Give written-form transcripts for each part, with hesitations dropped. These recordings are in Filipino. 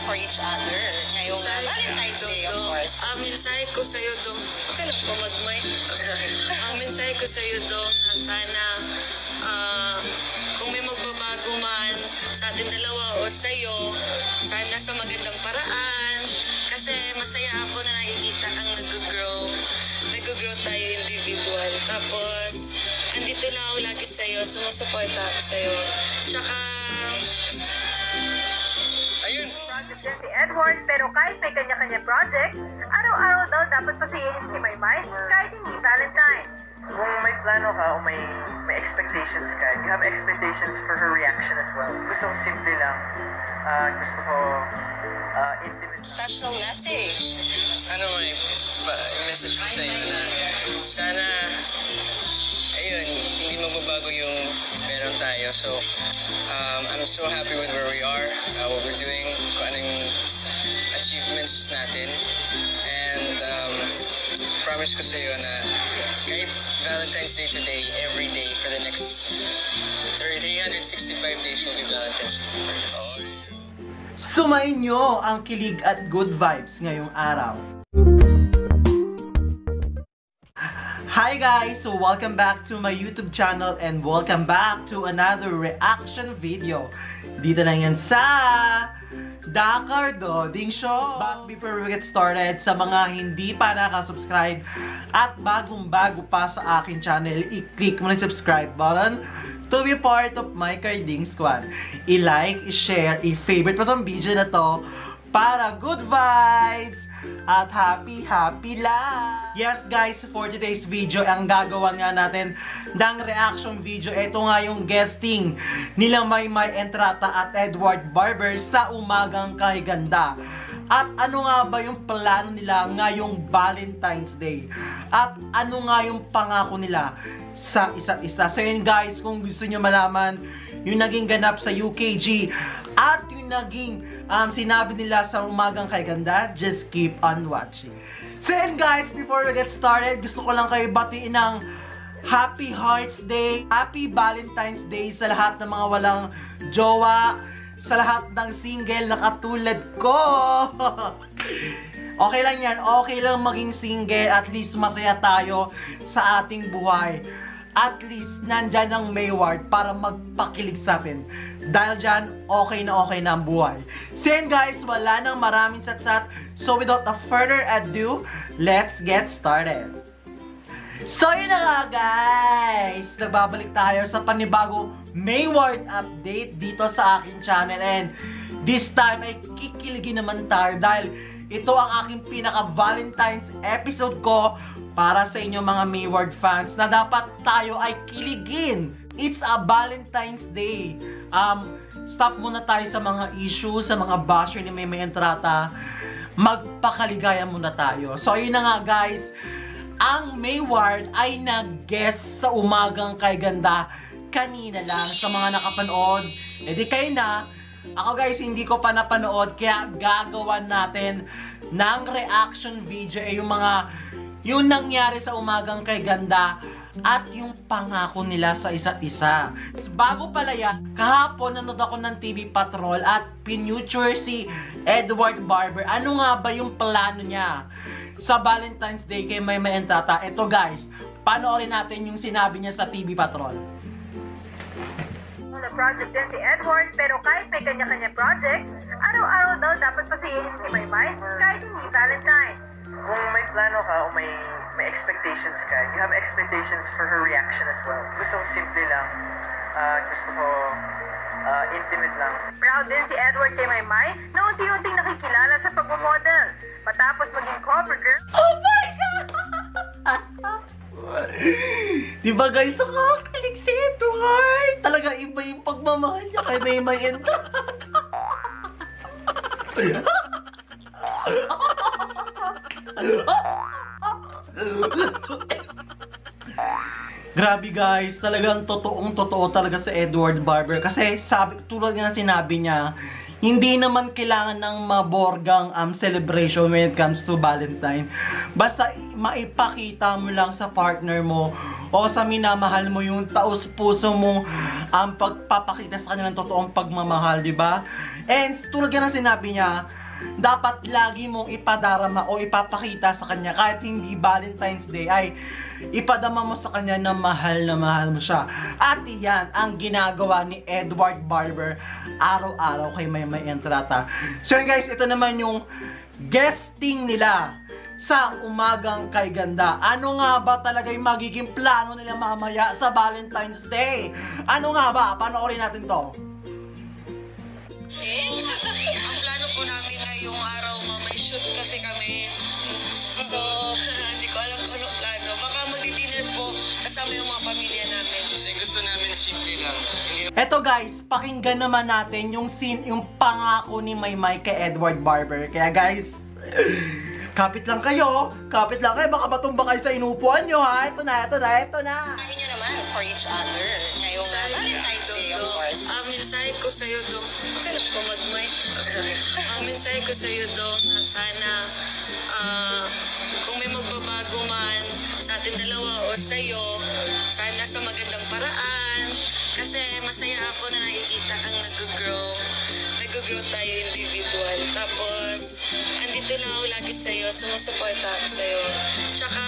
for each other ngayong Valentine's Day, of course. Mensahe ko sa'yo dong, okay lang po mag-mic. Mensahe ko sa'yo dong na sana kung may magbabago man sa ating dalawa o sa'yo, sana sa magandang paraan. Kasi masaya ako na nakikita ang nag-grow tayo individual. Tapos, andito lang ako lagi sa'yo, sumusuporta ako sa'yo. Tsaka, ayun. Project din si Edward, pero kahit may kanya-kanya projects, araw-araw daw dapat pasayahin si Maymay kahit hindi Valentine's. Kung may plano ka o may expectations ka, you have expectations for her reaction as well. Gusto ko simple lang. Gusto ko intimate. Special message. Ano may message ko sa'yo na sana, ayun, hindi magbabago yung meron tayo. So, I'm so happy with where we are, what we're doing, kung anong achievements natin. And promise ko sa'yo na kahit Valentine's Day today, every day for the next 365 days will be Valentine's Day. Oh. Sumayin nyo ang kilig at good vibes ngayong araw. Hi guys! So welcome back to my YouTube channel and welcome back to another reaction video. Dito lang yan sa Dakar Doding Show. But before we get started, sa mga hindi pa nakasubscribe at bagong-bago pa sa akin channel, i-click mo na yung subscribe button to be part of my Carding Squad. I-like, i-share, i-favorite pa tong video na to para good vibes at happy lang. Yes guys, for today's video, ang gagawa nga natin ng reaction video, ito nga yung guesting nila Maymay Entrata at Edward Barber sa Umagang Kay Ganda. At ano nga ba yung plano nila ngayong Valentine's Day? At ano nga yung pangako nila sa isa't isa? So yun guys, kung gusto nyo malaman yung naging ganap sa UKG at yung naging sinabi nila sa Umagang Kay Ganda, just keep on watching. So yun guys, before we get started, gusto ko lang kayo batiin ng Happy Hearts Day, Happy Valentine's Day sa lahat ng mga walang jowa, sa lahat ng single na katulad ko. Okay lang yan, okay lang maging single, at least masaya tayo sa ating buhay. At least nandyan ang Mayward para magpakilig sa atin. Dahil dyan, okay na ang buhay. So yun guys, wala nang maraming satsat. So without further ado, let's get started. So yun na nga guys, nagbabalik tayo sa panibago Mayward update dito sa aking channel. And this time ay kikiligin naman tayo dahil ito ang aking pinaka-Valentine's episode ko para sa inyo mga Mayward fans na dapat tayo ay kiligin. It's a Valentine's Day. Stop muna tayo sa mga issues, sa mga basher ni Maymay Entrata. Magpakaligaya muna tayo. So ayun na nga guys, ang Mayward ay nag-guest sa Umagang Kay Ganda kanina lang. Sa mga nakapanood, edi kayo na. Ako guys, hindi ko pa napanood, kaya gagawan natin ng reaction video yung nangyari sa Umagang Kay Ganda at yung pangako nila sa isa't isa. Bago pala yan, kahapon nanood ako ng TV Patrol at pinuture si Edward Barber. Ano nga ba yung plano niya sa Valentine's Day kay Maymay Entrata? Ito guys, panoorin natin yung sinabi niya sa TV Patrol. Na project din si Edward, pero kahit may kanya-kanya projects, araw-araw daw dapat pasayahin si Maymay kahit hindi Valentine's. Kung may plano ka o may expectations ka, you have expectations for her reaction as well. Gusto ko simple lang. Gusto ko intimate lang. Proud din si Edward kay Maymay na unti-unting nakikilala sa pagmamodel. Matapos maging cover girl. Oh my God! Diba guys, nakakakilig si Edward. Talaga iba yung pagmamahal niya kay Maymay Entrata. Grabe guys, talagang totoong-totoo talaga sa Edward Barber. Kasi tulad nga sinabi niya, hindi naman kailangan ng maborgang celebration when it comes to Valentine. Basta maipakita mo lang sa partner mo o sa minamahal mo yung taos-puso mo pagpapakita sa kanya ng totoong pagmamahal, di ba? And tulad yan ang sinabi niya, dapat lagi mong ipadarama o ipapakita sa kanya kahit hindi Valentine's Day ay ipadama mo sa kanya na mahal mo siya. At yan ang ginagawa ni Edward Barber araw-araw kay Maymay Entrata. So guys, ito naman yung guesting nila sa Umagang Kay Ganda. Ano nga ba talaga yung magiging plano nila mamaya sa Valentine's Day? Ano nga ba? Panoorin natin to. Ang plano po namin ngayong araw, may shoot kasi kami. So, hindi ko alam kung ano plano. Baka magdi-dinner po kasama yung mga pamilya namin. Kasi gusto namin simple lang. Eto guys, pakinggan naman natin yung scene, yung pangako ni Maymay kay Edward Barber. Kaya guys, kapit lang kayo, baka matumba kayo sa inupuan nyo ha. Ito na. Kain nyo naman for each other. Ngayong Valentine's Day, of course. Mensahe ko sa'yo, Dong. Bakit ko mag-mic? Ang mensahe ko sa'yo, Dong, na sana kung may magbabago man sa ating dalawa o sa'yo, sana sa magandang paraan. Kasi masaya ako na nakikita kang nag-grow tayo individual. Tapos, andito lang ako lagi sa'yo, sumusuporta ako sa'yo. Tsaka,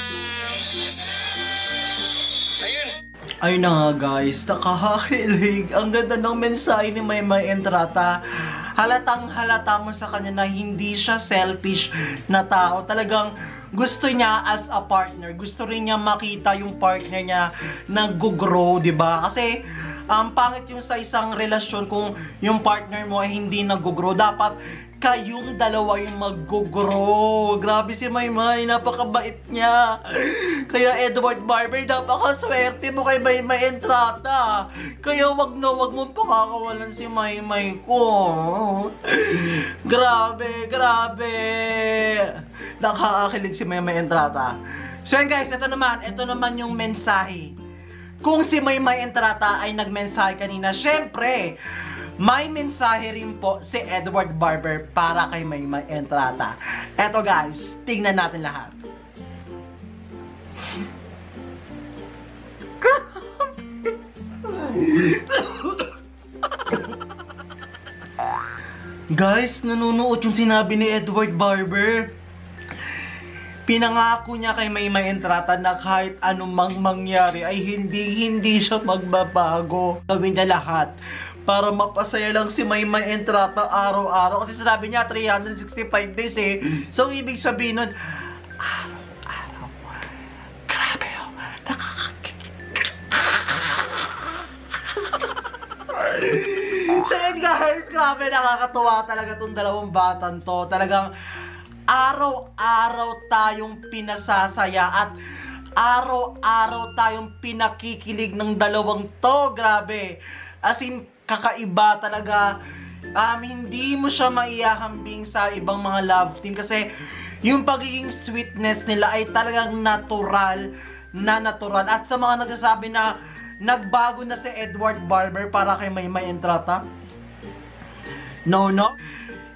Ayun! Ayun na nga guys, nakakakilig. Ang ganda ng mensahe ni Maymay Entrata. Halatang halata mo sa kanya na hindi siya selfish na tao. Talagang gusto niya as a partner. Gusto rin niya makita yung partner niya nag-grow, diba? Kasi pangit yung sa isang relasyon kung yung partner mo ay hindi nag-grow. Dapat kayong dalawa yung mag-grow. Grabe si Maymay, napakabait niya. Kaya Edward Barber, napakaswerte mo kay Maymay Entrata. Kaya wag mo pakakawalan si Maymay ko. Grabe. Nakakakilig si Maymay Entrata. So yun guys, ito naman yung mensahe. Kung si Maymay Entrata ay nagmensahe kanina, syempre, may mensahe rin po si Edward Barber para kay Maymay Entrata. Eto guys, tingnan natin lahat. Guys, nanunuot yung sinabi ni Edward Barber. Pinangako niya kay Maymay Entrata na kahit anumang mangyari ay hindi siya magbabago. Gawin niya lahat para mapasaya lang si Maymay Entrata araw-araw. Kasi sinabi niya 365 days eh. So ibig sabihin nun, araw-araw. Grabe oh. So yun guys, grabe, nakakatuwa talaga tong dalawang batang to. Talagang araw-araw tayong pinasasaya at araw-araw tayong pinakikilig ng dalawang to. Grabe. As in, kakaiba talaga. Hindi mo siya maihahambing sa ibang mga love team kasi yung pagiging sweetness nila ay talagang natural. At sa mga nagsasabi na nagbago na si Edward Barber para kay Maymay Entrata, no.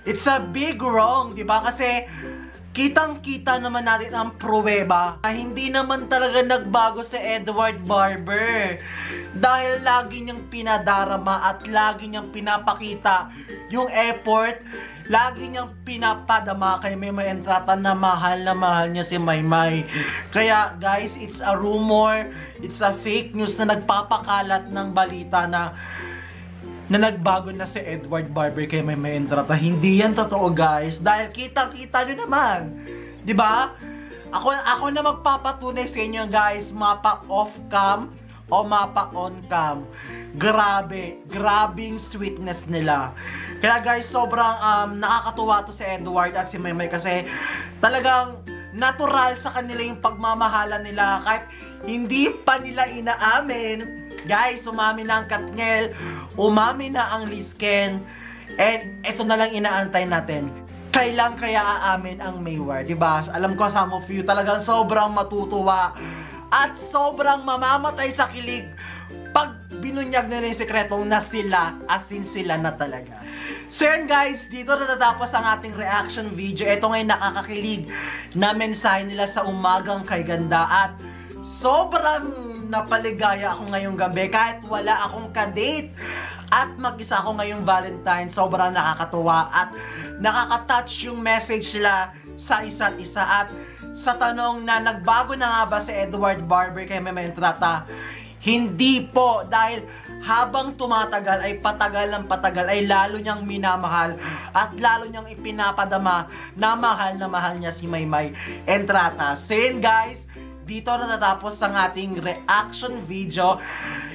It's a big wrong, di ba? Kasi kitang-kita naman natin ang pruweba na hindi naman talaga nagbago si Edward Barber. Dahil lagi niyang pinadarama at lagi niyang pinapakita yung effort, lagi niyang pinapadama kay Maymay Entrata na mahal niya si Maymay. Kaya guys, it's a rumor, it's a fake news na nagpapakalat ng balita na nagbago na si Edward Barber kay Maymay Entrata. Hindi yan totoo guys. Dahil kitang-kita nyo naman. Diba? Ako na magpapatunay sa inyo guys. Mapa off-cam o mapa on-cam. Grabing sweetness nila. Kaya guys, sobrang nakakatuwa to si Edward at si Maymay kasi talagang natural sa kanila yung pagmamahalan nila. Kahit hindi pa nila inaamin. Guys, umami na ang Katniel, umami na ang Lisken, and eto na lang inaantay natin. Kailan kaya aamin ang Mayward, diba? Alam ko some of you talagang sobrang matutuwa at sobrang mamamatay sa kilig pag binunyag na yung sekretong na sila, as in sila na talaga. So yun guys, dito natatapos ang ating reaction video. Ito ngayon nakakakilig na mensahe nila sa umagang kay ganda. At sobrang napaligaya ako ngayong gabi kahit wala akong kadate. At mag-isa ako ngayong Valentine. Sobrang nakakatuwa at nakaka-touch yung message nila sa isa't isa. At sa tanong na nagbago na nga ba si Edward Barber kay Maymay Entrata, hindi po, dahil habang tumatagal ay patagal ng patagal ay lalo niyang minamahal at lalo niyang ipinapadama na mahal niya si Maymay Entrata. So yun guys, dito natatapos ang ating reaction video.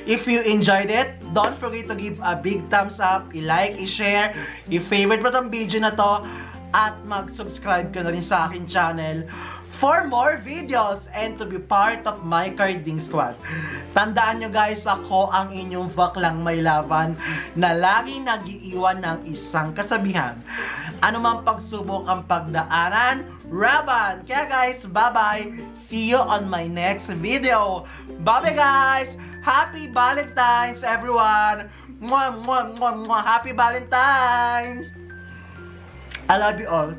If you enjoyed it, don't forget to give a big thumbs up, i-like, i-share, i-favorite mo itong video na to, at mag-subscribe ka na rin sa aking channel for more videos and to be part of my carding squad. Tandaan nyo guys, ako ang inyong baklang may laban na laging nag-iiwan ng isang kasabihan. Ano mang pagsubok ang pagdaanan, laban! Kaya guys, bye-bye! See you on my next video! Bye-bye guys! Happy Valentine's everyone! Mwah, mwah, mwah, mwah. Happy Valentine's! I love you all.